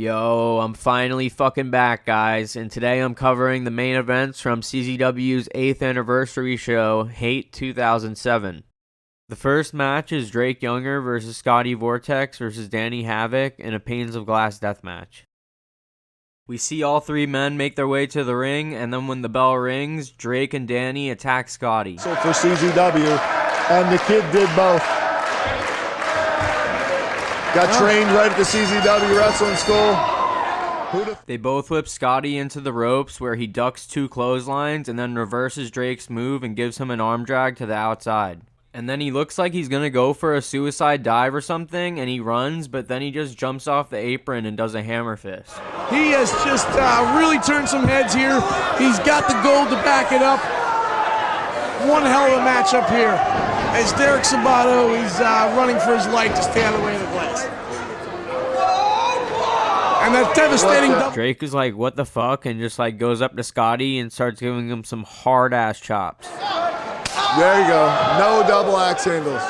Yo, I'm finally fucking back, guys, and today I'm covering the main events from CZW's 8th anniversary show, Hate 2007. The first match is Drake Younger versus Scotty Vortex versus Danny Havoc in a Panes of Glass deathmatch. We see all three men make their way to the ring, and then when the bell rings, Drake and Danny attack Scotty. So for CZW, and the kid did both. Got trained right at the CZW wrestling school. They both whip Scotty into the ropes where he ducks two clotheslines and then reverses Drake's move and gives him an arm drag to the outside. And then he looks like he's gonna go for a suicide dive or something, and he runs, but then he just jumps off the apron and does a hammer fist. He has just really turned some heads here. He's got the gold to back it up. One hell of a matchup here as Derek Sabato is running for his life to stay out of the way of the glass. And that devastating double. Drake is like, what the fuck? And just like goes up to Scotty and starts giving him some hard ass chops. There you go. No double axe handles.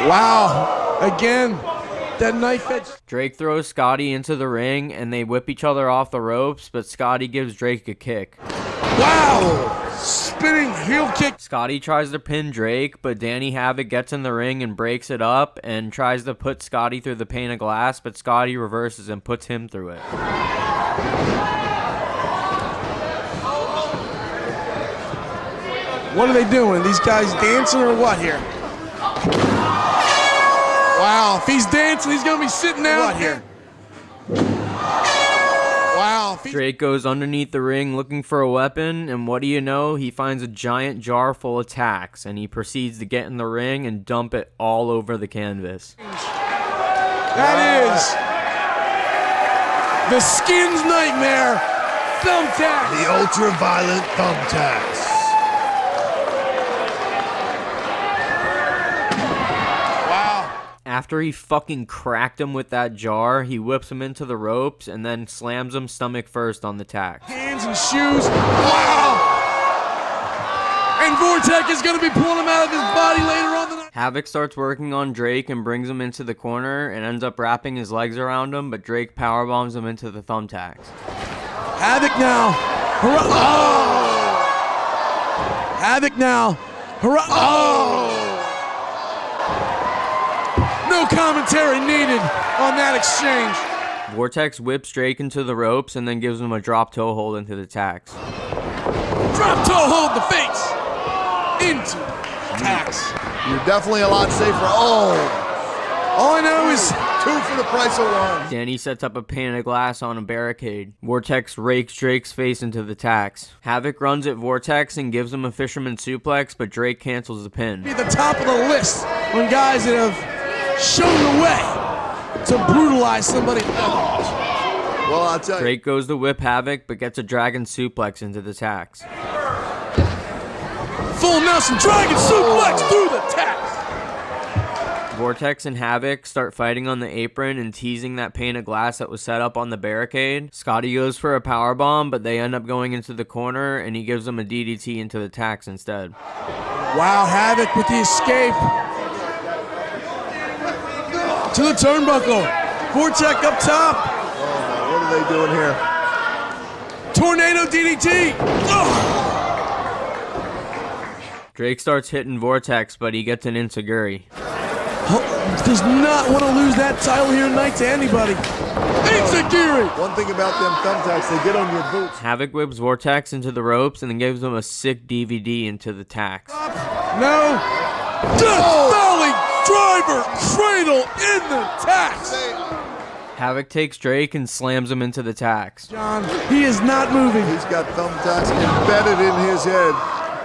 Wow. Again, that knife edge. Drake throws Scotty into the ring and they whip each other off the ropes, but Scotty gives Drake a kick. Wow. Spinning heel kick. Scotty tries to pin Drake, but Danny Havoc gets in the ring and breaks it up and tries to put Scotty through the pane of glass, but Scotty reverses and puts him through it. What are they doing? These guys dancing or what here? Wow, if he's dancing, he's going to be sitting down. What here? Wow. Drake goes underneath the ring looking for a weapon, and what do you know? He finds a giant jar full of tacks, and he proceeds to get in the ring and dump it all over the canvas. That is the Skins nightmare. Thumbtacks. The ultra-violent thumbtacks. After he fucking cracked him with that jar, he whips him into the ropes and then slams him stomach first on the tacks. Hands and shoes. Wow! And Vortex is going to be pulling him out of his body later on the night. Havoc starts working on Drake and brings him into the corner and ends up wrapping his legs around him, but Drake powerbombs him into the thumbtacks. Havoc now. Oh! Havoc now. Oh! No commentary needed on that exchange. Vortex whips Drake into the ropes and then gives him a drop toe hold into the tacks. Drop toe hold the face into tacks. You're definitely a lot safer. Oh! All I know is 2 for the price of 1. Danny sets up a pane of glass on a barricade. Vortex rakes Drake's face into the tacks. Havoc runs at Vortex and gives him a fisherman suplex, but Drake cancels the pin. be the top of the list on guys that have shown the way to brutalize somebody. Well, I'll tell you. Drake goes to whip Havoc, but gets a dragon suplex into the tacks. Full Nelson dragon suplex through the tacks. Vortex and Havoc start fighting on the apron and teasing that pane of glass that was set up on the barricade. Scotty goes for a powerbomb, but they end up going into the corner, and he gives them a DDT into the tacks instead. Wow, Havoc with the escape. To the turnbuckle. Vortex up top. Oh, what are they doing here? Tornado DDT. Oh. Drake starts hitting Vortex, but he gets an enziguri. Does not want to lose that title here tonight to anybody. Enziguri. One thing about them thumbtacks, they get on your boots. Havoc whips Vortex into the ropes and then gives him a sick DVD into the tacks. No. Death Valley driver cradle in the tacks. Havoc takes Drake and slams him into the tacks. John, he is not moving. He's got thumbtacks embedded in his head.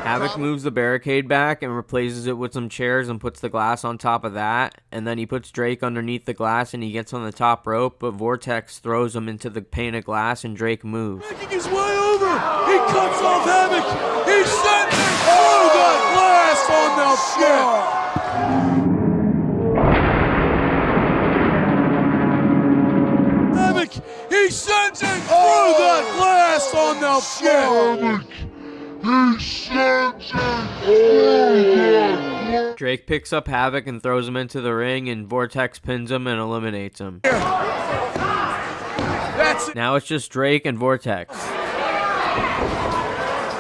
Havoc moves the barricade back and replaces it with some chairs and puts the glass on top of that. And then he puts Drake underneath the glass and he gets on the top rope, but Vortex throws him into the pane of glass and Drake moves. Making his way over. He cuts off Havoc. He sent him through the glass on the floor. Havoc. He sends him through the glass on the floor. He sends it through the Drake picks up Havoc and throws him into the ring, and Vortex pins him and eliminates him. That's it. Now it's just Drake and Vortex.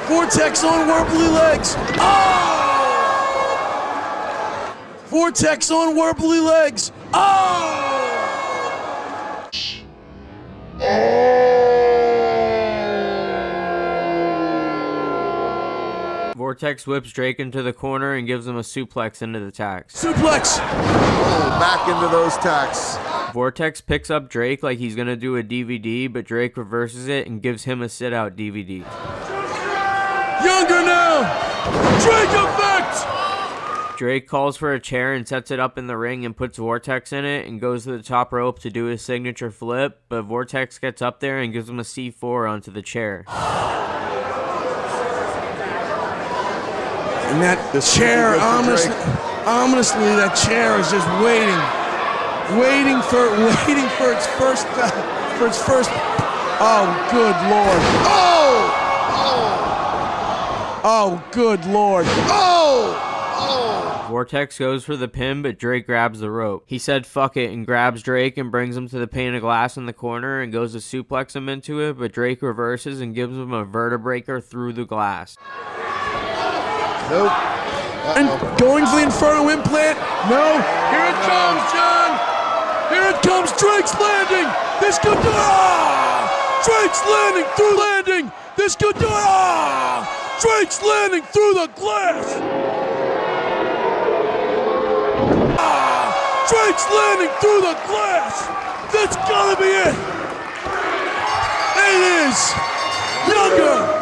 Vortex on Warbly legs. Oh! Vortex on Warbly legs. Oh! Vortex whips Drake into the corner and gives him a suplex into the tacks. Suplex. Oh, back into those tacks. Vortex picks up Drake like he's gonna do a DVD, but Drake reverses it and gives him a sit-out DVD. Younger now. Drake effect. Drake calls for a chair and sets it up in the ring and puts Vortex in it and goes to the top rope to do his signature flip, but Vortex gets up there and gives him a C4 onto the chair. And that chair, honestly, that chair is just waiting for its first. Oh, good lord! Oh, good lord! Vortex goes for the pin, but Drake grabs the rope. He said fuck it and grabs Drake and brings him to the pane of glass in the corner and goes to suplex him into it, but Drake reverses and gives him a vertebreaker through the glass. Nope. And going for the Inferno implant. No. Here it comes, John. Here it comes. Drake's landing. This could do it. Drake's landing through landing. This could do it. Drake's landing through the glass. Drake's landing through the glass. That's gotta be it. It is. Younger.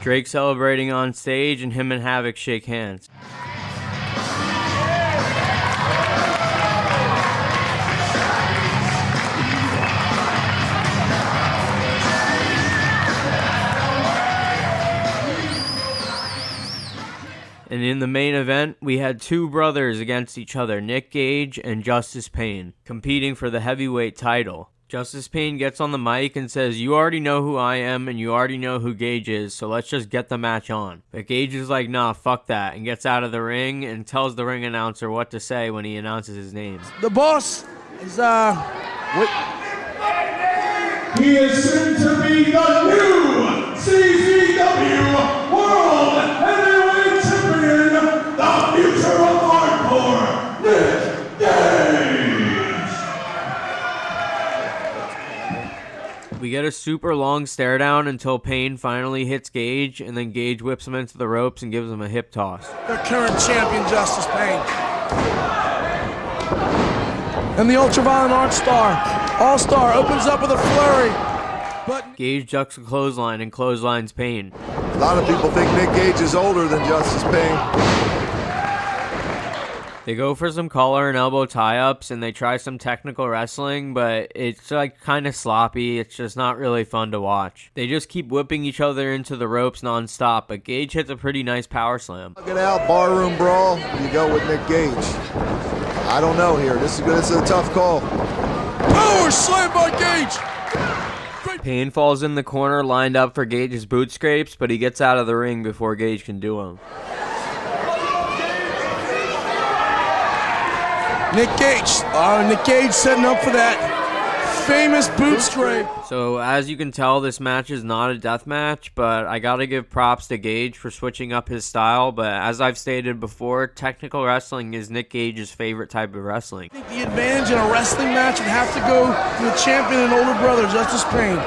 Drake celebrating on stage, and him and Havoc shake hands. And in the main event, we had two brothers against each other, Nick Gage and Justice Payne, competing for the heavyweight title. Justice Payne gets on the mic and says, "You already know who I am and you already know who Gage is, so let's just get the match on." But Gage is like, "Nah, fuck that," and gets out of the ring and tells the ring announcer what to say when he announces his name. The boss is, He is soon to be the new CZW World Heavyweight Champion, the future of hardcore, Nick Gage. We get a super long stare down until Payne finally hits Gage, and then Gage whips him into the ropes and gives him a hip toss. the current champion, Justice Payne. And the Ultraviolet All-Star opens up with a flurry. But Gage ducks a clothesline and clotheslines Payne. A lot of people think Nick Gage is older than Justice Payne. They go for some collar and elbow tie-ups, and they try some technical wrestling, but it's like kind of sloppy. It's just not really fun to watch. They just keep whipping each other into the ropes non-stop, but Gage hits a pretty nice power slam. Get out, barroom brawl. You go with Nick Gage. I don't know here. This is a tough call. power slam by Gage. Payne falls in the corner lined up for Gage's boot scrapes, but he gets out of the ring before Gage can do him. Nick Gage setting up for that famous boot scrape. So as you can tell, this match is not a death match, but I gotta give props to Gage for switching up his style. But as I've stated before, technical wrestling is Nick Gage's favorite type of wrestling. I think the advantage in a wrestling match would have to go to the champion and older brother, Justice Payne.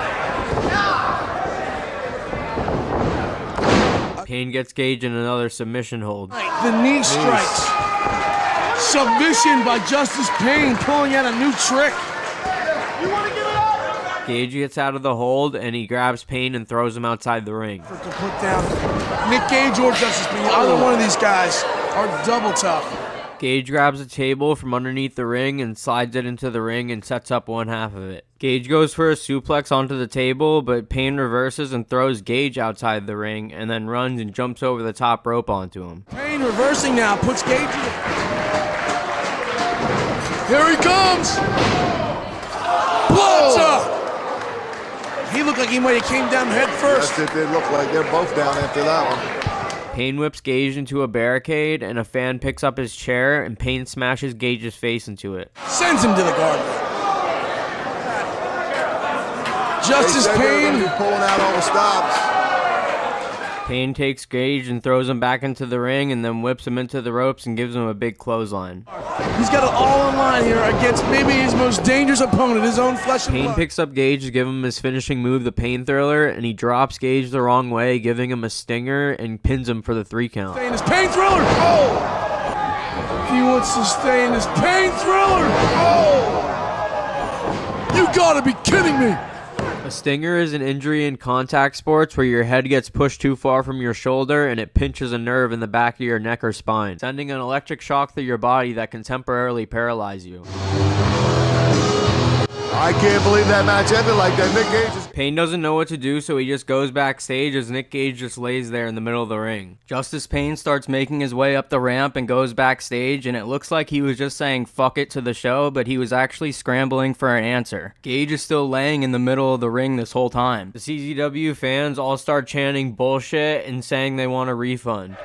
Payne gets Gage in another submission hold. The knee strikes. Submission by Justice Payne, pulling out a new trick. Gage gets out of the hold, and he grabs Payne and throws him outside the ring. To put down Nick Gage or Justice Payne, either one of these guys are double tough. Gage grabs a table from underneath the ring and slides it into the ring and sets up one half of it. Gage goes for a suplex onto the table, but Payne reverses and throws Gage outside the ring and then runs and jumps over the top rope onto him. Payne reversing now, puts Gage in the... Here he comes. Bloodshot. He looked like he might have came down head first. Yes, it did look like they're both down after that one. Payne whips Gage into a barricade, and a fan picks up his chair, and Payne smashes Gage's face into it. Sends him to the guardrail. Justice They said they were Payne. gonna be pulling out all the stops. Payne takes Gage and throws him back into the ring, and then whips him into the ropes and gives him a big clothesline. He's got it all on line here against maybe his most dangerous opponent, his own flesh and Payne blood. picks up Gage to give him his finishing move, the Payne Thriller, and he drops Gage the wrong way, giving him a stinger and pins him for the 3 count. Stay in his Payne Thriller. Oh! He wants to stay in his Payne Thriller. Oh! You gotta be kidding me. A stinger is an injury in contact sports where your head gets pushed too far from your shoulder and it pinches a nerve in the back of your neck or spine, sending an electric shock through your body that can temporarily paralyze you. I can't believe that match ended like that. Nick Gage is... Payne doesn't know what to do, so he just goes backstage as Nick Gage just lays there in the middle of the ring. Justice Payne starts making his way up the ramp and goes backstage, and it looks like he was just saying fuck it to the show, but he was actually scrambling for an answer. Gage is still laying in the middle of the ring this whole time. The CZW fans all start chanting bullshit and saying they want a refund.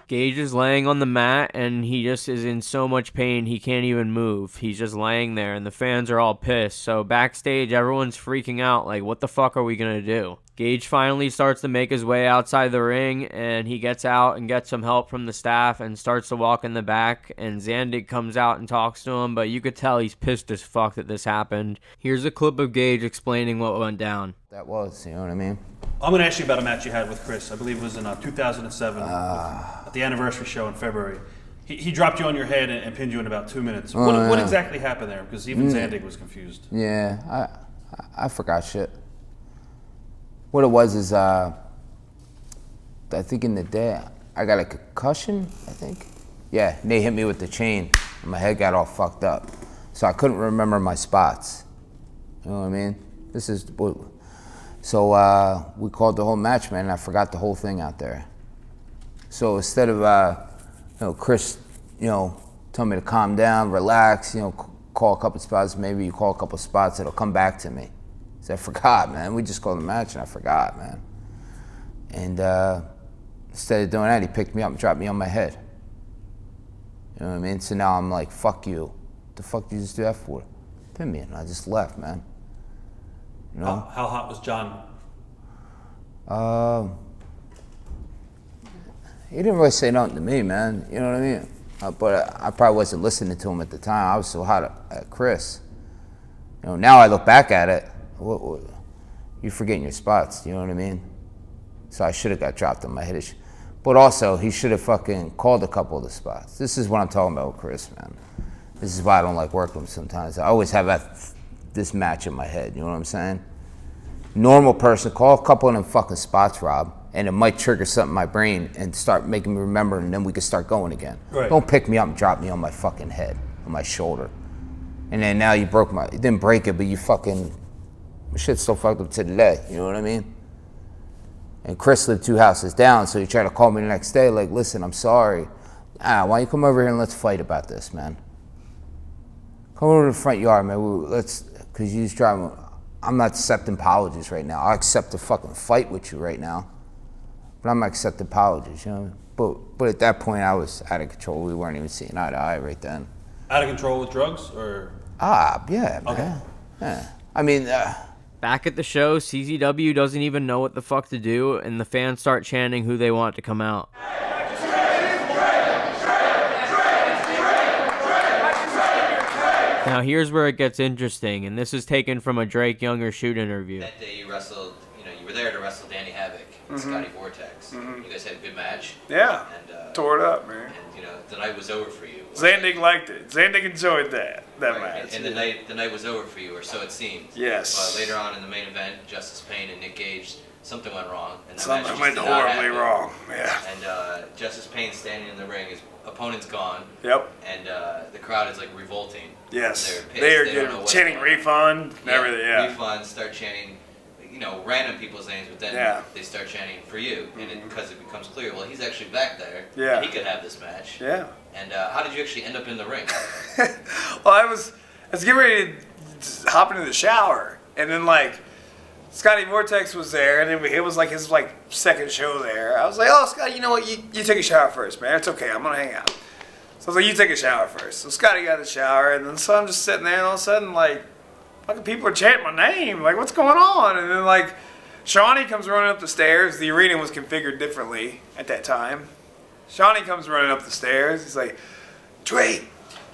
Gage is laying on the mat, and he just is in so much pain he can't even move. He's just laying there, and the fans are all pissed. So backstage, everyone's freaking out, like, what the fuck are we gonna do? Gage finally starts to make his way outside the ring, and he gets out and gets some help from the staff and starts to walk in the back, and Zandig comes out and talks to him, but you could tell he's pissed as fuck that this happened. Here's a clip of Gage explaining what went down. That was, you know what I mean? I'm going to ask you about a match you had with Chris. I believe it was in 2007 at the anniversary show in February. He dropped you on your head and pinned you in about 2 minutes. What exactly happened there? Because even Zandig was confused. Yeah, I forgot shit. What it was is, I think in the day, I got a concussion, I think. Yeah, and they hit me with the chain, and my head got all fucked up. So I couldn't remember my spots. You know what I mean? So we called the whole match, man, and I forgot the whole thing out there. So instead of, Chris, tell me to calm down, relax, call a couple spots, maybe you call a couple spots, it'll come back to me. So I forgot, man. We just called the match, and I forgot, man. And instead of doing that, he picked me up and dropped me on my head. You know what I mean? So now I'm like, fuck you. What the fuck did you just do that for? Pin me, and I just left, man. You know? How hot was John? He didn't really say nothing to me, man. You know what I mean? But I probably wasn't listening to him at the time. I was so hot at Chris. Now I look back at it, you're forgetting your spots, you know what I mean? So I should have got dropped on my head. But also, he should have fucking called a couple of the spots. This is what I'm talking about with Chris, man. This is why I don't like working with him sometimes. I always have this match in my head, you know what I'm saying? Normal person, call a couple of them fucking spots, Rob, and it might trigger something in my brain and start making me remember, and then we can start going again. Right. Don't pick me up and drop me on my fucking head, on my shoulder. And then now you didn't break it, but you fucking, my shit's still fucked up to today, you know what I mean? And Chris lived 2 houses down, so he tried to call me the next day, like, listen, I'm sorry. Why don't you come over here and let's fight about this, man? Come over to the front yard, man, because you just driving. I'm not accepting apologies right now. I'll accept a fucking fight with you right now, but I'm not accepting apologies, you know? But at that point, I was out of control. We weren't even seeing eye to eye right then. Out of control with drugs, or? Yeah, man. Okay. Yeah. I mean, Back at the show, CZW doesn't even know what the fuck to do, and the fans start chanting who they want to come out. Now here's where it gets interesting, and this is taken from a Drake Younger shoot interview. That day you wrestled, you were there to wrestle Danny Havoc. and Scotty Vortex. You guys had a good match. Yeah. And tore it up, man. and the night was over for you. Zandig liked it. Zandig enjoyed that Right. match. And the night was over for you, or so it seemed. Yes. But later on in the main event, Justice Payne and Nick Gage, something went wrong. And that Something match went just did not horribly happen. wrong. Yeah. And Justice Payne standing in the ring, his opponent's gone. Yep. And the crowd is like revolting. Yes. They're pissed. They are They don't know what's chanting going on. refund and everything. Yeah. Refund, start chanting, random people's names, but then Yeah. they start chanting for you, and because it becomes clear, well, he's actually back there. Yeah. And he could have this match. Yeah. And how did you actually end up in the ring? Well, I was getting ready to hop into the shower, and then Scotty Vortex was there, and then it was like his second show there. I was like, "Oh, Scotty, you know what? You take a shower first, man. It's okay. I'm gonna hang out." So I was like, "You take a shower first." So Scotty got in the shower, and then so I'm just sitting there, and all of a sudden, fucking people are chanting my name. Like, what's going on? And then Shawnee comes running up the stairs. The arena was configured differently at that time. Shawnee comes running up the stairs. He's like, "Drake,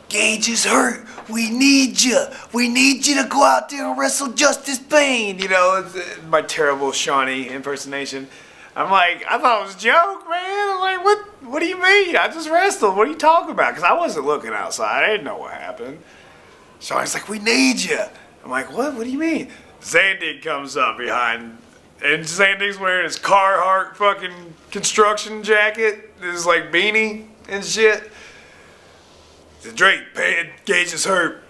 Gage is hurt. We need you. We need you to go out there and wrestle Justice Payne." It's my terrible Shawnee impersonation. I'm like, I thought it was a joke, man. I'm like, what do you mean? I just wrestled. What are you talking about? Because I wasn't looking outside. I didn't know what happened. Shawnee's like, "We need you." I'm like, what? What do you mean? Zandig comes up behind, and Zandig's wearing his Carhartt fucking construction jacket, his beanie and shit. He said, "Drake, Gage is hurt."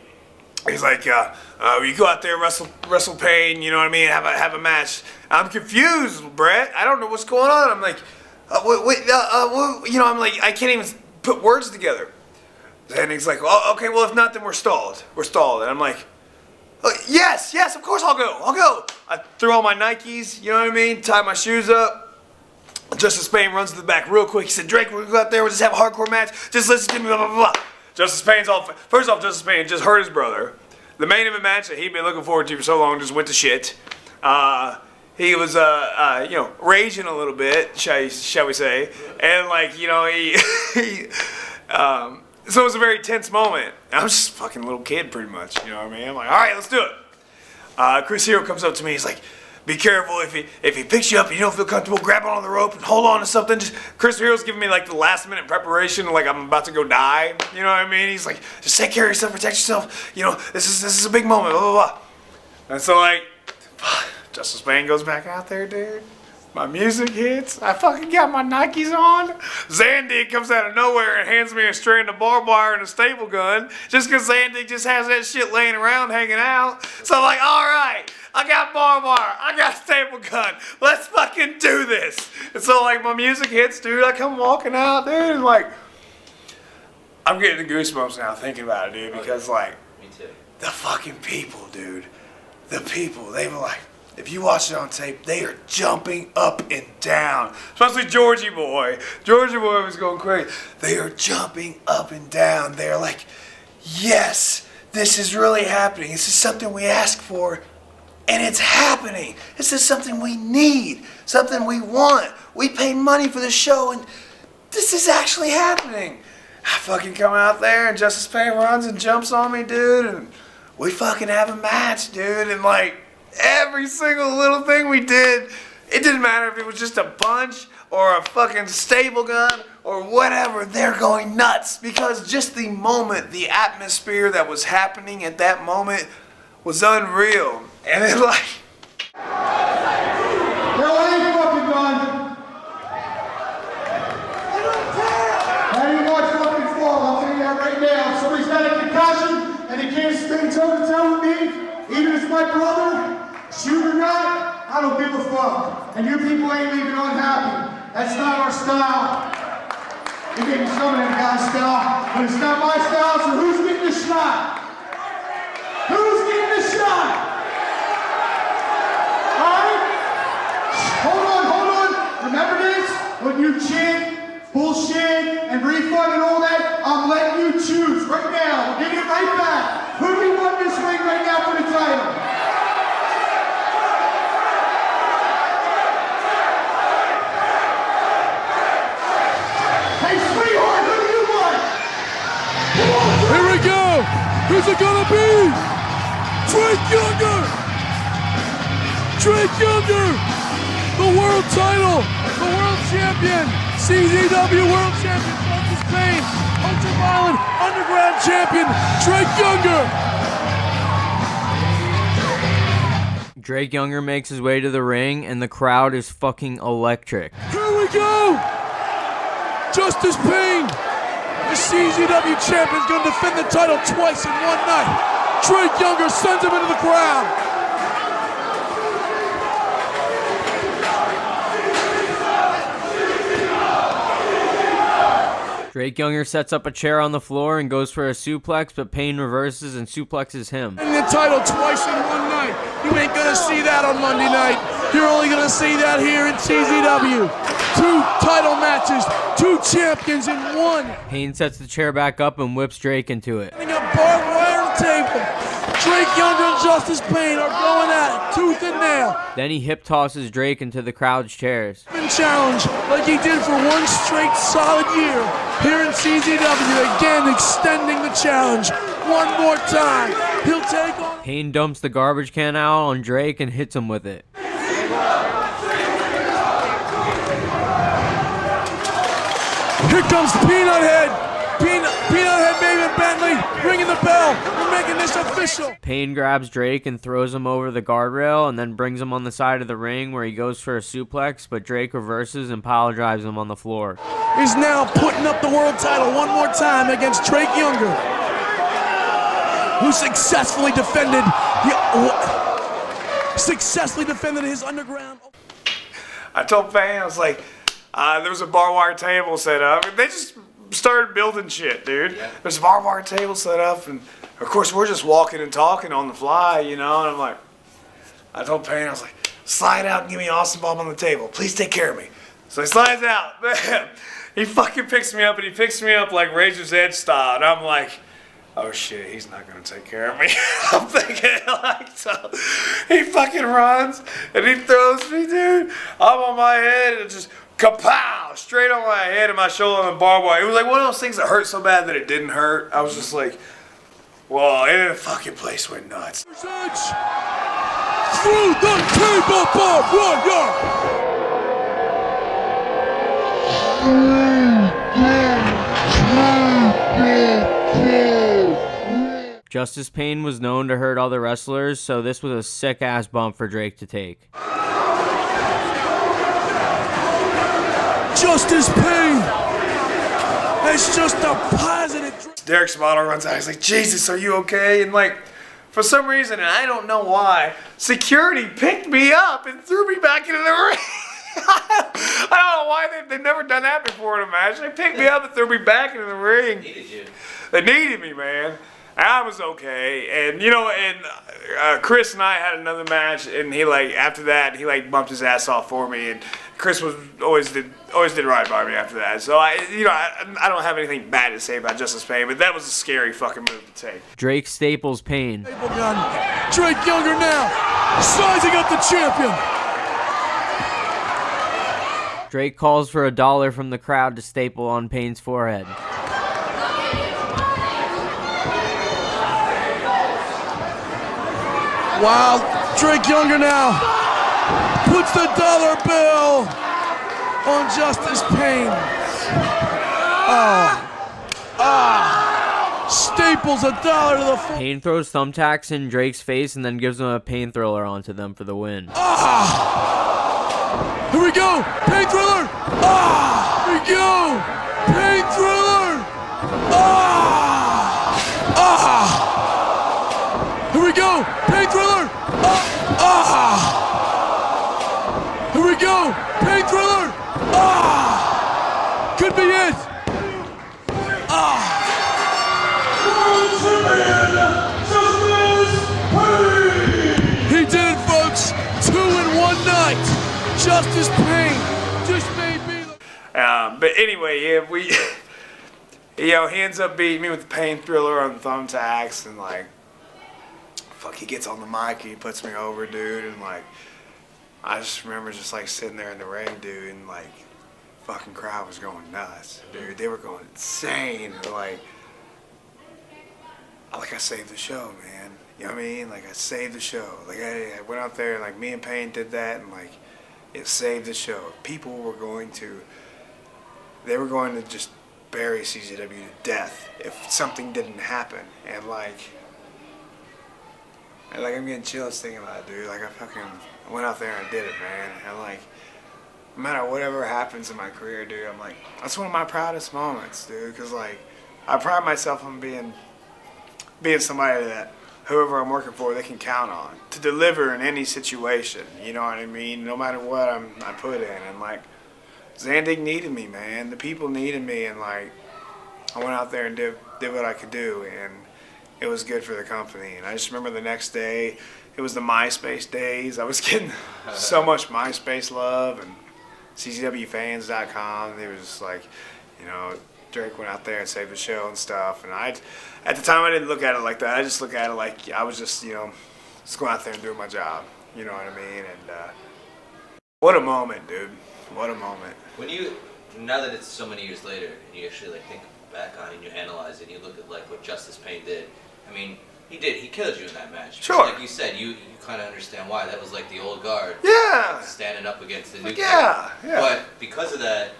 He's like, "You go out there, wrestle Payne, you know what I mean? Have a match." I'm confused, Brett. I don't know what's going on. I'm like, I'm like, I can't even put words together. Zandig's like, "Oh, okay, well, if not, then we're stalled. We're stalled." And I'm like, yes, of course I'll go. I threw on my Nikes, you know what I mean? Tie my shoes up. Justice Payne runs to the back real quick. He said, "Drake, we're gonna go out there, we'll just have a hardcore match. Just listen to me, blah, blah, blah." Justice Payne's first off, Justice Payne just hurt his brother. The main event match that he'd been looking forward to for so long just went to shit. He was, raging a little bit, shall we say. And so it was a very tense moment. I was just a fucking little kid, pretty much. You know what I mean? I'm like, all right, let's do it. Chris Hero comes up to me. He's like, "Be careful. If he picks you up and you don't feel comfortable, grab on the rope and hold on to something." Chris Hero's giving me the last minute preparation, like I'm about to go die. You know what I mean? He's like, "Just take care of yourself, protect yourself. This is a big moment." Blah blah blah. And so Justice Payne goes back out there, dude. My music hits. I fucking got my Nikes on. Zandig comes out of nowhere and hands me a strand of barbed wire and a staple gun. Just because Zandig just has that shit laying around hanging out. So I'm like, all right, I got barbed wire. I got a staple gun. Let's fucking do this. And so my music hits, dude. I come walking out, dude. And I'm getting the goosebumps now thinking about it, dude. Because Me too. the fucking people, dude. The people, they were if you watch it on tape, they are jumping up and down. Especially Georgie Boy. Georgie Boy was going crazy. They are jumping up and down. They're like, yes, this is really happening. This is something we asked for, and it's happening. This is something we need, something we want. We paid money for the show, and this is actually happening. I fucking come out there, and Justice Payne runs and jumps on me, dude, and we fucking have a match, dude, and every single little thing we did, it didn't matter if it was just a punch or a fucking staple gun or whatever, they're going nuts because just the moment, the atmosphere that was happening at that moment was unreal. And it Yo, I ain't fucking done. I ain't watch fucking fall, I'll tell you that right now. If somebody's got a concussion and they can't stand toe to toe with me, even if it's my brother, shoot or not, I don't give a fuck. And you people ain't even unhappy. That's not our style. You may be some of them guys' style, but it's not my style, so who's getting the shot? Who's getting the shot? Alright? Hold on. Remember this? When you chant, bullshit, and refund and all that, I'm letting you choose right now. We're giving it right back. Who do you want this ring right now for the title? Here we go. Who's it gonna be? Drake Younger. the world title, the world champion, CZW world champion, Justice Payne, ultra-violent underground champion, Drake Younger. Drake Younger makes his way to the ring, and the crowd is fucking electric. Here we go! Justice Payne, the CZW champion, is going to defend the title twice in one night. Drake Younger sends him into the crowd. Drake Younger sets up a chair on the floor and goes for a suplex, but Payne reverses and suplexes him. And the title twice in one night. You ain't gonna see that on Monday night. You're only gonna see that here in CZW. 2 title matches, 2 champions in one. Payne sets the chair back up and whips Drake into it. A barbed wire on the table. Drake Younger and Justice Payne are going at it, tooth and nail. Then he hip tosses Drake into the crowd's chairs. Challenge like he did for one straight solid year here in CZW, again extending the challenge one more time. He'll take on. Payne dumps the garbage can out on Drake and hits him with it. Here comes Peanut Head. Peanut Head, baby, Bentley, ringing the bell. We're making this official. Payne grabs Drake and throws him over the guardrail and then brings him on the side of the ring where he goes for a suplex, but Drake reverses and pile drives him on the floor. He's now putting up the world title one more time against Drake Younger, who successfully defended his underground. I told Payne, I was like, there was a barbed wire table set up. They just started building shit, dude. Yeah. There's a barbed wire table set up, and of course we're just walking and talking on the fly, you know. And I'm like, I told Payne, I was like, slide out and give me an awesome bomb on the table. Please take care of me. So he slides out. He fucking picks me up, and he picks me up like Razor's Edge style, and I'm like, oh shit, he's not gonna take care of me. I'm thinking like, so he fucking runs and he throws me, dude. I'm on my head and it just kapow, straight on my head and my shoulder on the barbed wire. It was like one of those things that hurt so bad that it didn't hurt. I was just like, whoa, and the fucking place went nuts. Through the table, barbed wire. Justice Payne was known to hurt other wrestlers, so this was a sick-ass bump for Drake to take. Justice Payne! It's just a positive. Derek Smaller runs out. He's like, Jesus, are you okay? And like, for some reason, and I don't know why, security picked me up and threw me back into the ring. I don't know why they've never done that before in a match. They picked me up and threw me back into the ring. They needed me, man. I was okay, and you know, and Chris and I had another match, and he like after that he like bumped his ass off for me, and Chris was always did right by me after that. So I don't have anything bad to say about Justice Payne, but that was a scary fucking move to take. Drake staples Payne. Drake Younger now sizing up the champion. Drake calls for $1 from the crowd to staple on Payne's forehead. Wow, Drake Younger now puts the dollar bill on Justice Payne. Staples $1 to the floor. Payne throws thumbtacks in Drake's face and then gives him a pain thriller onto them for the win. Here we go, Pain Thriller. Here we go, Pain Thriller. Here we go, Pain Thriller. Here we go, Pain Thriller. Could be it. He did it, folks. 2 in 1 night. Justice Payne just may be. But anyway, yeah, he ends up beating me with the Pain Thriller on thumbtacks, and like, fuck, he gets on the mic and he puts me over, dude, and like, I just remember just like sitting there in the ring, dude, and like, fucking crowd was going nuts, dude. They were going insane, and like I saved the show, man. You know what I mean? Like I saved the show. Like I went out there and like me and Payne did that, and like it saved the show. People were going to, they were going to just bury CZW to death if something didn't happen. And like I'm getting chills thinking about it, dude. Like I went out there and did it, man. And like, no matter whatever happens in my career, dude, I'm like, that's one of my proudest moments, dude. Cause like, I pride myself on being somebody that whoever I'm working for, they can count on to deliver in any situation. You know what I mean? No matter what I put in. And like, Zandig needed me, man. The people needed me, and like, I went out there and did what I could do, and it was good for the company. And I just remember the next day, it was the MySpace days. I was getting so much MySpace love, and CZWfans.com. They were just like, you know, Drake went out there and saved the show and stuff. And at the time, I didn't look at it like that. I just looked at it like I was just, you know, just going out there and doing my job. You know what I mean? And what a moment, dude. What a moment. Now that it's so many years later, and you actually like think back on it and you analyze it, and you look at like what Justice Payne did. I mean, he killed you in that match. Sure. Like you said, you kind of understand why. That was like the old guard. Yeah. Standing up against the new guard. Yeah. Yeah. But because of that,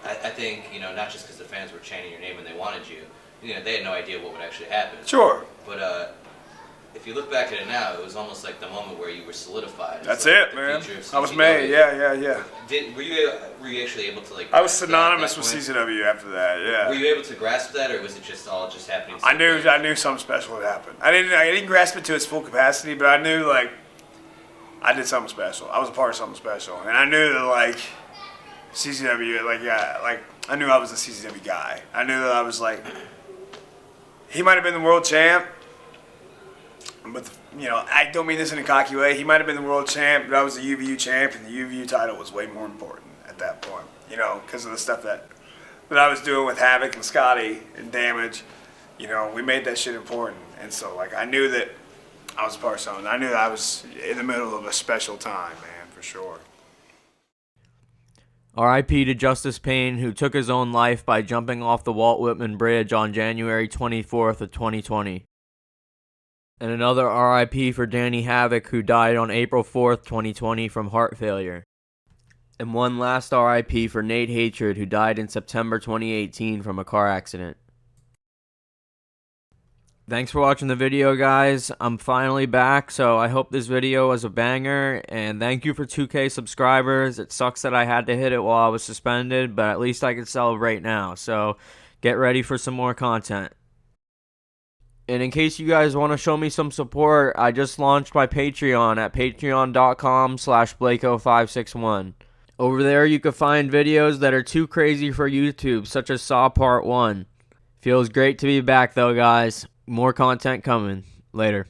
I think, you know, not just because the fans were chanting your name and they wanted you, you know, they had no idea what would actually happen. Sure. But if you look back at it now, it was almost like the moment where you were solidified. That's like it, man. I was made. Yeah. Were you actually able to like? I was synonymous with CZW after that. Yeah. Were you able to grasp that, or was it just all just happening? I knew something special would happen. I didn't grasp it to its full capacity, but I knew like I did something special. I was a part of something special, and I knew that like CZW, like I knew I was a CZW guy. I knew that I was like, he might have been the world champ, but you know, I don't mean this in a cocky way. He might have been the world champ, but I was the UVU champ, and the UVU title was way more important at that point. You know, because of the stuff that I was doing with Havoc and Scotty and Damage. You know, we made that shit important, and so like I knew that I was a part of something. I knew that I was in the middle of a special time, man, for sure. R.I.P. to Justice Payne, who took his own life by jumping off the Walt Whitman Bridge on January 24th of 2020. And another R.I.P. for Danny Havoc, who died on April 4th, 2020 from heart failure. And one last R.I.P. for Nate Hatred, who died in September 2018 from a car accident. Thanks for watching the video, guys. I'm finally back, so I hope this video was a banger, and thank you for 2K subscribers. It sucks that I had to hit it while I was suspended, but at least I can celebrate now, so get ready for some more content. And in case you guys want to show me some support, I just launched my Patreon at patreon.com/Blako561. Over there you can find videos that are too crazy for YouTube, such as Saw Part 1. Feels great to be back though, guys. More content coming. Later.